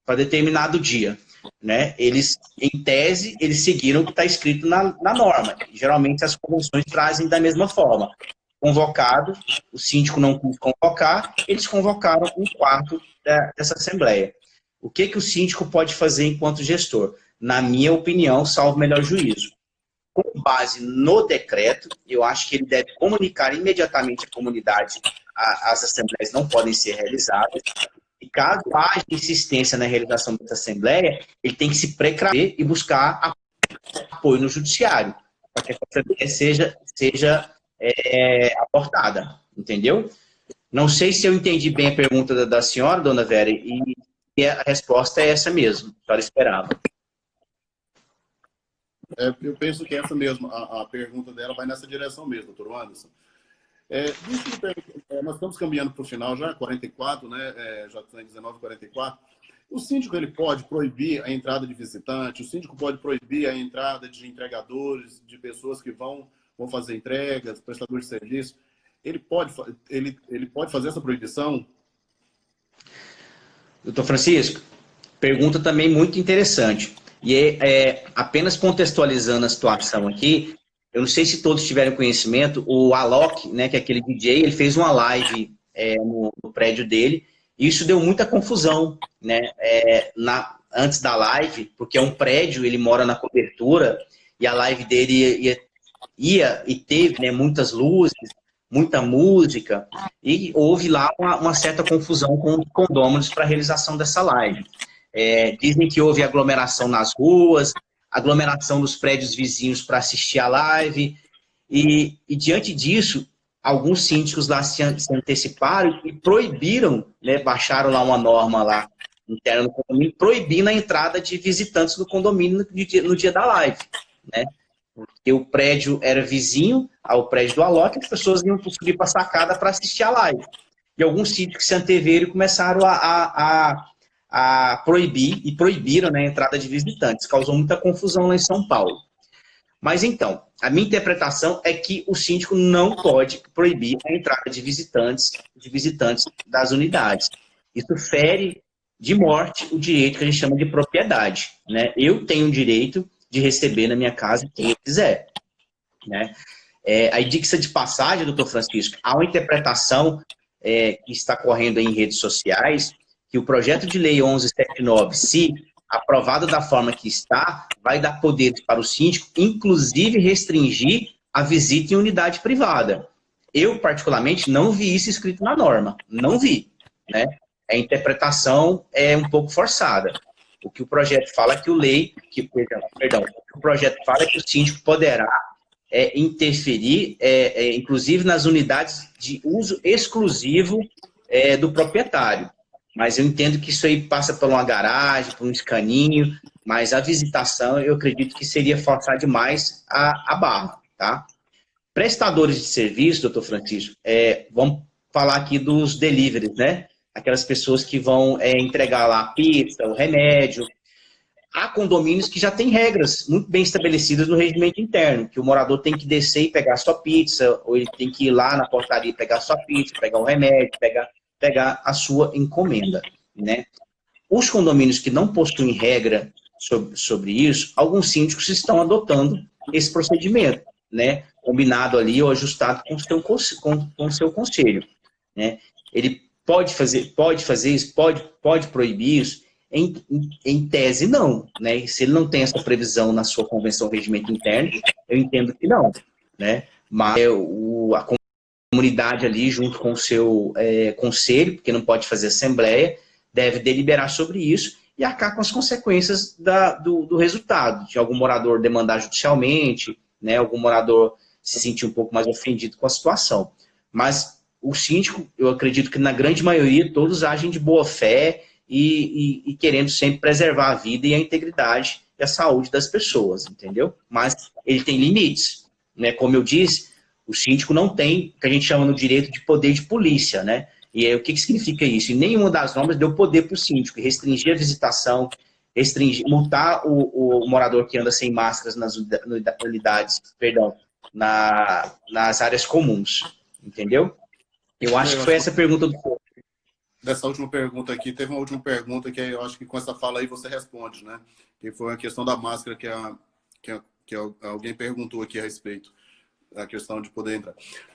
para determinado dia. Né? Eles, em tese, eles seguiram o que está escrito na norma. Geralmente as convenções trazem da mesma forma. Convocado, o síndico não quis convocar, eles convocaram 1/4 dessa assembleia. O que o síndico pode fazer enquanto gestor? Na minha opinião, salvo o melhor juízo. Com base no decreto, eu acho que ele deve comunicar imediatamente à comunidade as assembleias não podem ser realizadas. E caso haja insistência na realização dessa assembleia, ele tem que se precaver e buscar apoio no judiciário, para que essa assembleia seja abortada, entendeu? Não sei se eu entendi bem a pergunta da senhora, dona Vera, e a resposta é essa mesmo, a senhora esperava. Eu penso que essa mesmo, a pergunta dela vai nessa direção mesmo, doutor Anderson. Nós estamos caminhando para o final já, 44, né? Já está em 19:44. O síndico ele pode proibir a entrada de visitantes, o síndico pode proibir a entrada de entregadores, de pessoas que vão fazer entregas, prestadores de serviço. Ele pode fazer essa proibição? Doutor Francisco, pergunta também muito interessante. E apenas contextualizando a situação aqui, eu não sei se todos tiveram conhecimento, o Alok, né, que é aquele DJ, ele fez uma live no prédio dele, e isso deu muita confusão, né, antes da live, porque é um prédio, ele mora na cobertura, e a live dele ia e teve, né, muitas luzes, muita música, e houve lá uma certa confusão com os condôminos para a realização dessa live. Dizem que houve aglomeração nas ruas, aglomeração dos prédios vizinhos para assistir a live, e diante disso, alguns síndicos lá se anteciparam e proibiram, né, baixaram lá uma norma lá interna do condomínio, proibindo a entrada de visitantes do condomínio no dia da live, né? Porque o prédio era vizinho ao prédio do Alok, as pessoas iam subir para a sacada para assistir a live. E alguns síndicos se anteveram e começaram a proibir, e proibiram, né, a entrada de visitantes. Causou muita confusão lá em São Paulo. Mas então, a minha interpretação é que o síndico não pode proibir a entrada de visitantes das unidades. Isso fere de morte o direito que a gente chama de propriedade, né? Eu tenho o direito de receber na minha casa quem eu quiser. né? Aí, diga-se de passagem, doutor Francisco, há uma interpretação que está correndo em redes sociais que o projeto de lei 1179, se aprovado da forma que está, vai dar poderes para o síndico, inclusive restringir a visita em unidade privada. Eu, particularmente, não vi isso escrito na norma. Não vi, né? A interpretação é um pouco forçada. O que o projeto fala é que o projeto fala é que o síndico poderá interferir, inclusive nas unidades de uso exclusivo do proprietário. Mas eu entendo que isso aí passa por uma garagem, por um escaninho, mas a visitação eu acredito que seria forçar demais a barra, tá? Prestadores de serviço, doutor Francisco, vamos falar aqui dos deliveries, né? Aquelas pessoas que vão entregar lá a pizza, o remédio. Há condomínios que já têm regras muito bem estabelecidas no regimento interno, que o morador tem que descer e pegar a sua pizza, ou ele tem que ir lá na portaria e pegar a sua pizza, pegar o remédio, pegar a sua encomenda, né? Os condomínios que não possuem regra sobre isso, alguns síndicos estão adotando esse procedimento, né? Combinado ali ou ajustado com o seu conselho, né? Ele pode fazer isso, pode proibir isso. Em tese, não, né? E se ele não tem essa previsão na sua convenção regimento interno, eu entendo que não, né? Mas a comunidade ali, junto com o seu conselho, porque não pode fazer assembleia, deve deliberar sobre isso e arcar com as consequências do resultado, de algum morador demandar judicialmente, né? Algum morador se sentir um pouco mais ofendido com a situação. Mas o síndico, eu acredito que na grande maioria, todos agem de boa fé e querendo sempre preservar a vida e a integridade e a saúde das pessoas, entendeu? Mas ele tem limites, né? Como eu disse, o síndico não tem o que a gente chama no direito de poder de polícia, né? E aí, o que significa isso? E nenhuma das normas deu poder para o síndico, restringir a visitação, multar o morador que anda sem máscaras nas unidades, perdão, nas áreas comuns, entendeu? Eu acho que foi essa a pergunta do povo. Dessa última pergunta aqui, teve uma última pergunta que eu acho que com essa fala aí você responde, né? Que foi a questão da máscara que alguém perguntou aqui a respeito, a questão de poder entrar.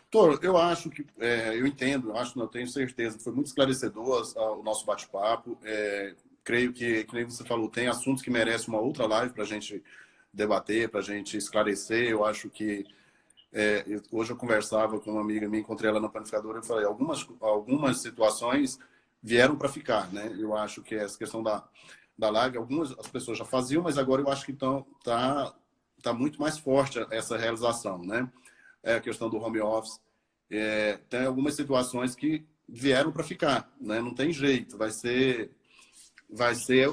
Doutor, eu acho que, eu entendo, eu tenho certeza que foi muito esclarecedor o nosso bate-papo. Creio que nem você falou, tem assuntos que merecem uma outra live para a gente debater, para a gente esclarecer. Eu acho que hoje eu conversava com uma amiga minha, encontrei ela na panificadora, eu falei, algumas situações vieram para ficar, né? Eu acho que essa questão da live, as pessoas já faziam, mas agora eu acho que tá muito mais forte essa realização, né? A questão do home office. Tem algumas situações que vieram para ficar, né? Não tem jeito, vai ser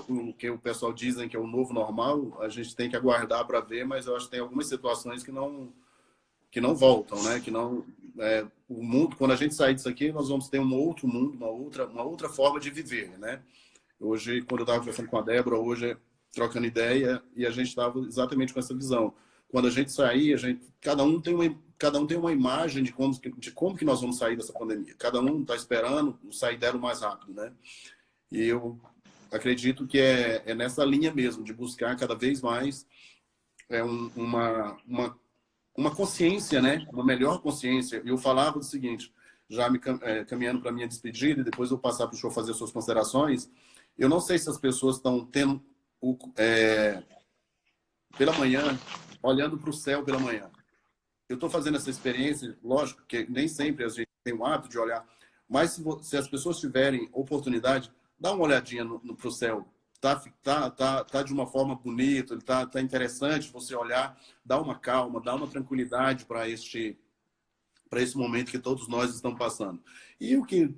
o que o pessoal dizem que é o novo normal, a gente tem que aguardar para ver, mas eu acho que tem algumas situações que não voltam, né? Que não o mundo, quando a gente sair disso aqui, nós vamos ter um outro mundo, uma outra forma de viver, né? Hoje, quando eu estava conversando com a Débora, hoje trocando ideia, e a gente estava exatamente com essa visão. Quando a gente sair, cada um tem uma imagem de como que nós vamos sair dessa pandemia. Cada um está esperando sair dela o mais rápido, né? E eu acredito que é nessa linha mesmo, de buscar cada vez mais uma consciência, né? Uma melhor consciência. E eu falava o seguinte, já caminhando para a minha despedida, e depois eu passar para o senhor fazer suas considerações, eu não sei se as pessoas estão tendo pela manhã, olhando para o céu pela manhã. Eu estou fazendo essa experiência, lógico que nem sempre a gente tem o hábito de olhar, mas se as pessoas tiverem oportunidade, dá uma olhadinha para o céu. Tá de uma forma bonita, tá interessante você olhar, dá uma calma, dá uma tranquilidade para esse momento que todos nós estamos passando. E o que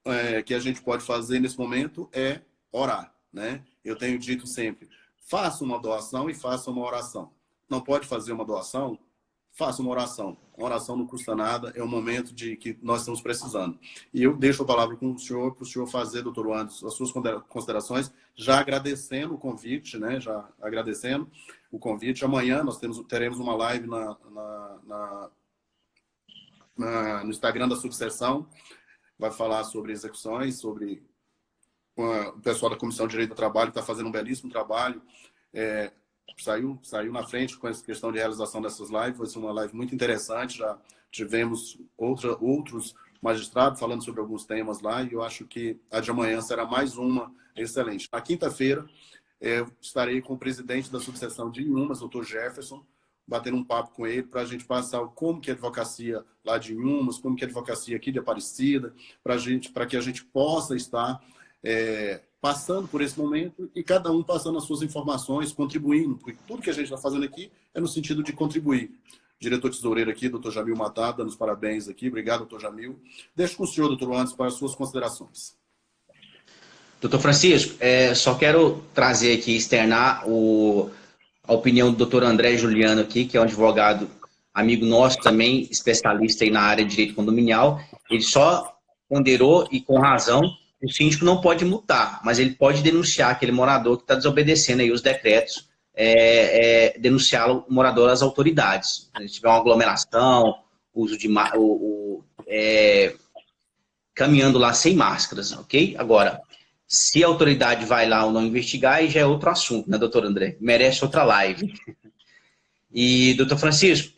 a gente pode fazer nesse momento é orar, né? Eu tenho dito sempre, faça uma doação e faça uma oração. Não pode fazer uma doação? Faça uma oração. Uma oração não custa nada, é um momento que nós estamos precisando. E eu deixo a palavra com o senhor, para o senhor fazer, doutor Anderson, as suas considerações, já agradecendo o convite, né? Já agradecendo o convite. Amanhã nós teremos uma live no Instagram da subseção, vai falar sobre execuções, sobre o pessoal da Comissão de Direito do Trabalho, que está fazendo um belíssimo trabalho, saiu na frente com essa questão de realização dessas lives. Foi uma live muito interessante. Já tivemos outros magistrados falando sobre alguns temas lá, e eu acho que a de amanhã será mais uma excelente. Na quinta-feira, eu estarei com o presidente da subseção de Inhumas, doutor Jefferson, batendo um papo com ele para a gente passar como que é a advocacia lá de Inhumas, como que é a advocacia aqui de Aparecida, para que a gente possa estar passando por esse momento e cada um passando as suas informações, contribuindo, porque tudo que a gente está fazendo aqui é no sentido de contribuir. Diretor tesoureiro aqui, doutor Jamil Matar, dando os parabéns aqui. Obrigado, doutor Jamil. Deixo com o senhor, doutor Anderson, para as suas considerações. Doutor Francisco, só quero trazer aqui, externar a opinião do doutor André Juliano aqui, que é um advogado amigo nosso também, especialista aí na área de direito condominial. Ele só ponderou, e com razão, o síndico não pode multar, mas ele pode denunciar aquele morador que está desobedecendo aí os decretos, denunciá-lo, o morador, às autoridades. Se tiver uma aglomeração, uso de caminhando lá sem máscaras, ok? Agora, se a autoridade vai lá ou não investigar, aí já é outro assunto, né, doutor André? Merece outra live. E, doutor Francisco,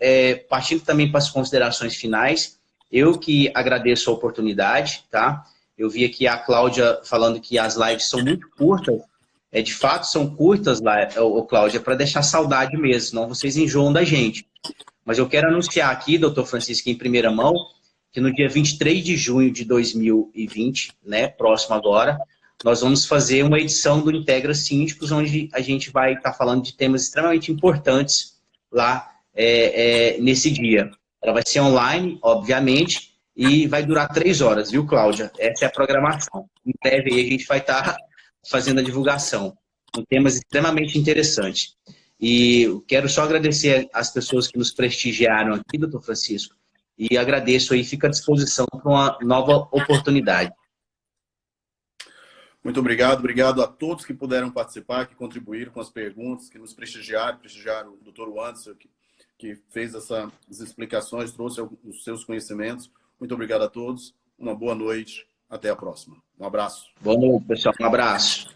partindo também para as considerações finais, eu que agradeço a oportunidade, tá? Eu vi aqui a Cláudia falando que as lives são muito curtas. De fato, são curtas, Cláudia, para deixar saudade mesmo, senão vocês enjoam da gente. Mas eu quero anunciar aqui, doutor Francisco, em primeira mão, que no dia 23 de junho de 2020, né, próximo agora, nós vamos fazer uma edição do Integra Síndicos, onde a gente vai estar falando de temas extremamente importantes lá nesse dia. Ela vai ser online, obviamente, e vai durar 3 horas, viu, Cláudia? Essa é a programação. Em breve aí a gente vai estar fazendo a divulgação, com temas extremamente interessantes. E eu quero só agradecer as pessoas que nos prestigiaram aqui, doutor Francisco, e agradeço aí, fica à disposição para uma nova oportunidade. Muito obrigado, obrigado a todos que puderam participar, que contribuíram com as perguntas, que nos prestigiaram o doutor Anderson, que fez essas explicações, trouxe os seus conhecimentos. Muito obrigado a todos, uma boa noite, até a próxima. Um abraço. Boa noite, pessoal, um abraço.